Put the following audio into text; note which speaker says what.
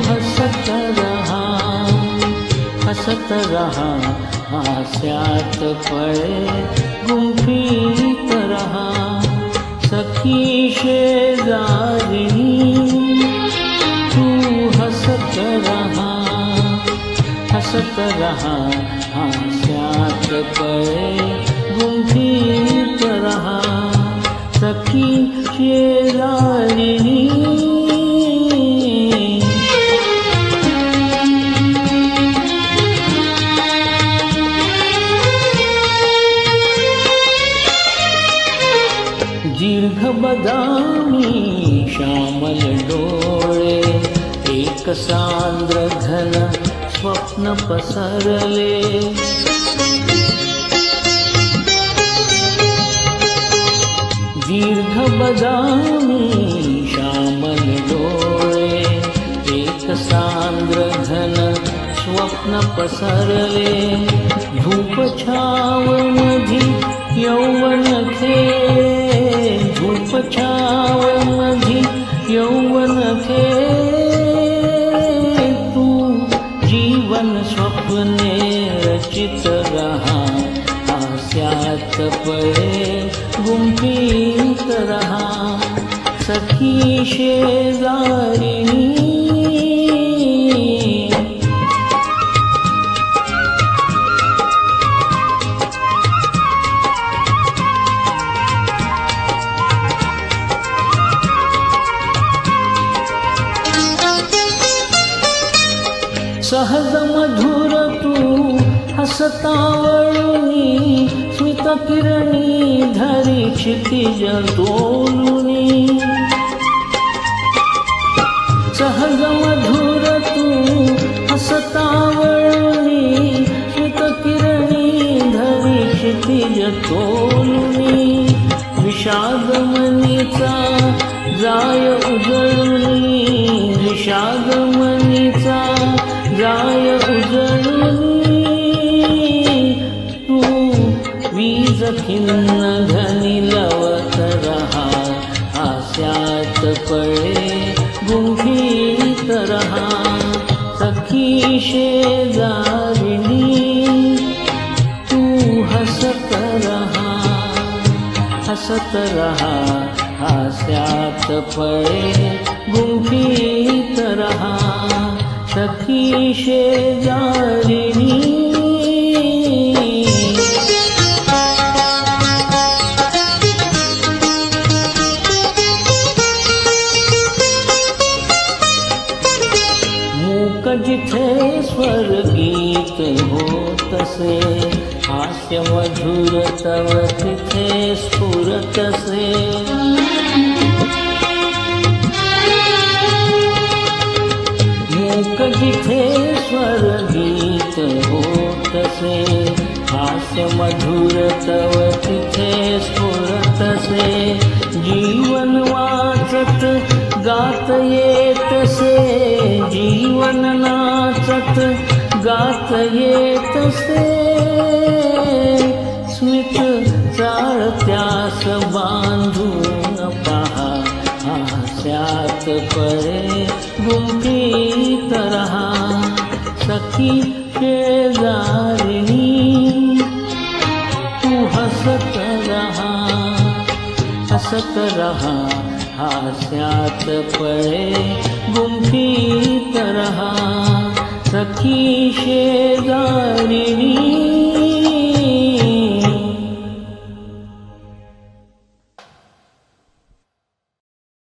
Speaker 1: हसत रहा, हसत रहा, हास्यात पळे गुंफीत रहा। सखी शेजारिणी तू हसत रहा, हसत रहा, हास्यात पळे गुंफीत रहा। सखी शेजारिणी दीर्घ बदामी श्यामल डोळे, एक सांद्र घन स्वप्न पसरले। दीर्घ बदामी श्यामल डोळे, एक सांद्र घन स्वप्न पसरले। धूप छाव मधी यौवन खेळे, धूप छाव मधी यौवन खेळे। तू जीवन स्वप्ने रचित रहा, हास्यात पळे गुंफीत रहा। सखी शेजारिणी सहज मधुर तू हसतावळुनी, स्मित किरणी धरी क्षितिज तोलुनी। सहज मधुर तू हसतावळुनी, स्मित किरणी धरी क्षितिज तोलुनी। विषाद मनीचा जाय उजळुनी, विषाद मनीचा जाय उजळुनी। तू वीज खिन्न घनी लवत रहा, हास्यात पळे गुंफीत रहा। सखी शेजारिणी तू हसत रहा, हसत रहा, हास्यात पळे गुंफीत रहा। सखी शेजारिणी मूक जिथे स्वर्गीत होतसे, हास्य मधुर तव तिथे स्फुरतसे। मूक जिथे स्वर्गीत होतसे, हास्य मधुर तव तिथे स्फुरतसे। जीवन वाचत गात येतसे, जीवन नाचत गात येतसे। स्मित चाळत्यास बांधून पहा, हास्यात पळे गुंफीत रहा। सखी शेजारिणी तू हसत रहा, हसत रहा, हास्यात पळे गुंफीत रहा। सखी शेजारिणी